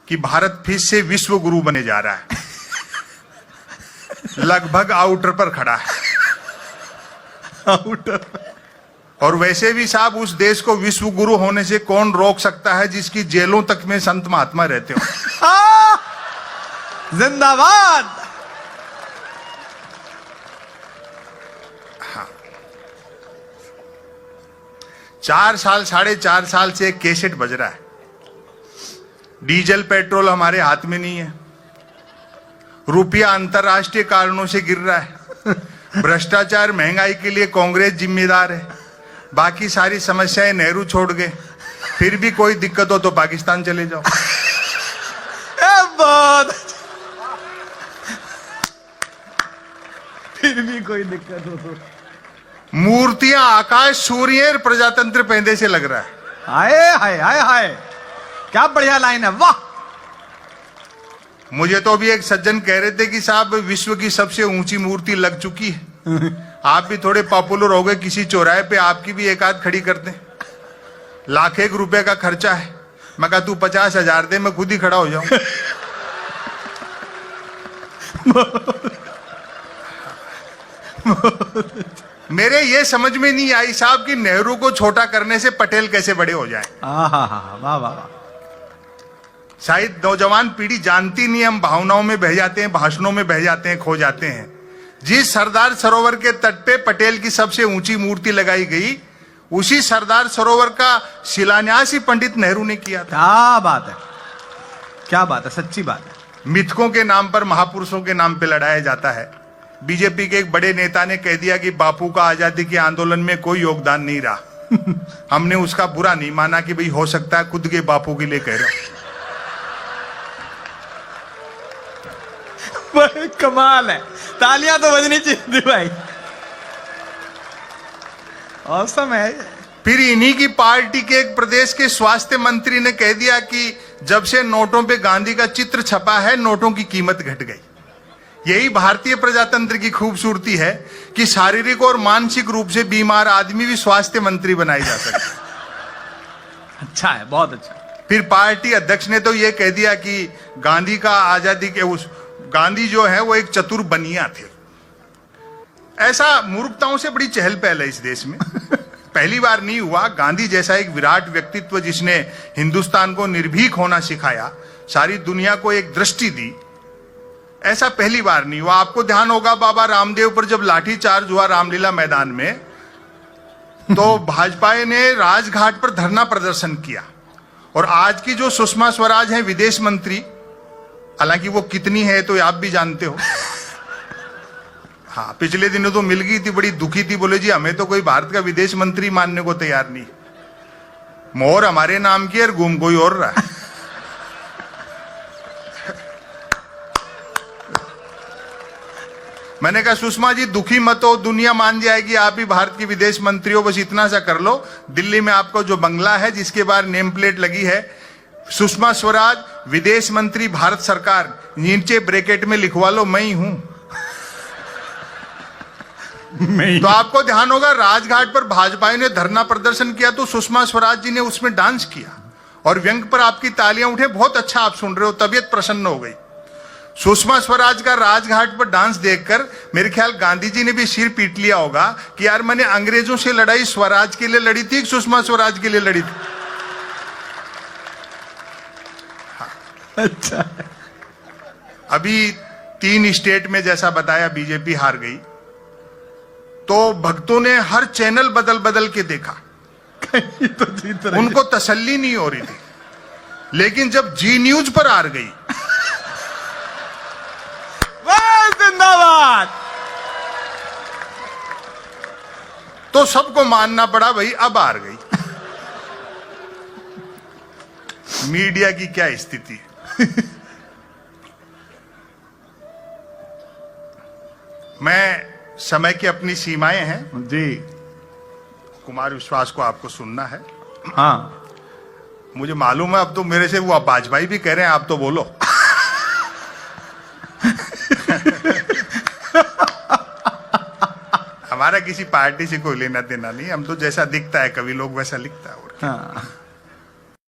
कि भारत फिर से विश्व गुरु बने जा रहा है। लगभग आउटर पर खड़ा है। आउटर। और वैसे भी साहब उस देश को विश्व गुरु होने से कौन रोक सकता है जिसकी जेलों तक में संत महात्मा रहते हो। जिंदाबाद। हाँ। 4 साल 4.5 साल से एक कैसेट बज रहा है, डीजल पेट्रोल हमारे हाथ में नहीं है, रुपया अंतरराष्ट्रीय कारणों से गिर रहा है, भ्रष्टाचार महंगाई के लिए कांग्रेस जिम्मेदार है, बाकी सारी समस्याएं नेहरू छोड़ गए, फिर भी कोई दिक्कत हो तो पाकिस्तान चले जाओ। बहुत। फिर भी कोई दिक्कत हो तो मूर्तियां आकाश सूर्य प्रजातंत्र पहले से लग रहा है। हाय हाय हाय हाय, क्या बढ़िया लाइन है, वाह। मुझे तो अभी एक सज्जन कह रहे थे कि साहब विश्व की सबसे ऊंची मूर्ति लग चुकी है, आप भी थोड़े पॉपुलर हो गए, किसी चौराहे पे आपकी भी एक आध खड़ी कर दें, ₹1,00,000 रुपए का खर्चा है। मैं कहा तू 50,000 दे, मैं खुद ही खड़ा हो जाऊं। मेरे ये समझ में नहीं आई साहब कि नेहरू को छोटा करने से पटेल कैसे बड़े हो जाएं। वाह वाह वाह। शायद नौजवान पीढ़ी जानती नहीं, हम भावनाओं में बह जाते हैं, भाषणों में बह जाते हैं, खो जाते हैं। जिस सरदार सरोवर के तट पे पटेल की सबसे ऊंची मूर्ति लगाई गई, उसी सरदार सरोवर का शिलान्यास ही पंडित नेहरू ने किया था। क्या बात है, क्या बात है, सच्ची बात है। मिथकों के नाम पर महापुरुषों के नाम पे लड़ाया जाता है। बीजेपी के एक बड़े नेता ने कह दिया कि बापू का आजादी के आंदोलन में कोई योगदान नहीं रहा। हमने उसका बुरा नहीं माना कि भाई हो सकता है खुद के बापू के लिए कह रहा। कमाल है, तालियां तो बजनी चाहिए भाई, औसम है। फिर इन्हीं की पार्टी के एक प्रदेश के स्वास्थ्य मंत्री ने कह दिया कि जब से नोटों पे गांधी का चित्र छपा है, नोटों की कीमत घट गई। यही भारतीय प्रजातंत्र की खूबसूरती है कि शारीरिक और मानसिक रूप से बीमार आदमी भी स्वास्थ्य मंत्री बनाए जा सकते हैं। अच्छा है, बहुत अच्छा। फिर पार्टी अध्यक्ष ने तो यह कह दिया कि गांधी का आजादी के उस गांधी जो है वो एक चतुर बनिया थे। ऐसा मूर्खताओं से बड़ी चहल पहल है इस देश में। पहली बार नहीं हुआ, गांधी जैसा एक विराट व्यक्तित्व जिसने हिंदुस्तान को निर्भीक होना सिखाया, सारी दुनिया को एक दृष्टि दी, ऐसा पहली बार नहीं हुआ। आपको ध्यान होगा बाबा रामदेव पर जब लाठीचार्ज हुआ रामलीला मैदान में, तो भाजपा ने राजघाट पर धरना प्रदर्शन किया। और आज की जो सुषमा स्वराज हैं विदेश मंत्री, हालांकि वो कितनी है तो आप भी जानते हो। हाँ, पिछले दिनों तो मिल गई थी, बड़ी दुखी थी, बोले जी हमें तो कोई भारत का विदेश मंत्री मानने को तैयार नहीं, मोहर हमारे नाम की और घूम कोई और रहा है। मैंने कहा सुषमा जी दुखी मत हो, दुनिया मान जाएगी आप ही भारत की विदेश मंत्री हो, बस इतना सा कर लो। दिल्ली में आपको जो बंगला है जिसके बाहर नेम प्लेट लगी है सुषमा स्वराज विदेश मंत्री भारत सरकार, नीचे ब्रैकेट में लिखवा लो मैं ही हूं। तो आपको ध्यान होगा राजघाट पर भाजपा ने धरना प्रदर्शन किया तो सुषमा स्वराज जी ने उसमें डांस किया और व्यंग पर आपकी तालियां उठे। बहुत अच्छा आप सुन रहे हो, तबीयत प्रसन्न हो गई। सुषमा स्वराज का राजघाट पर डांस देखकर मेरे ख्याल गांधी जी ने भी सिर पीट लिया होगा कि यार मैंने अंग्रेजों से लड़ाई स्वराज के लिए लड़ी थी, सुषमा स्वराज के लिए लड़ी थी। अच्छा, अभी 3 स्टेट में जैसा बताया बीजेपी हार गई, तो भक्तों ने हर चैनल बदल बदल के देखा, कहीं तो जीत रही, उनको तसल्ली नहीं हो रही थी। लेकिन जब जी न्यूज पर हार गई, जिंदाबाद, तो सबको मानना पड़ा भाई अब हार गई। मीडिया की क्या स्थिति है। मैं समय की अपनी सीमाएं हैं जी। कुमार विश्वास को आपको सुनना है। हाँ, मुझे मालूम है अब तो मेरे से वो वाजपेयी भी कह रहे हैं आप तो बोलो। हमारा किसी पार्टी से कोई लेना देना नहीं, हम तो जैसा दिखता है कवि लोग वैसा लिखता है। और हाँ।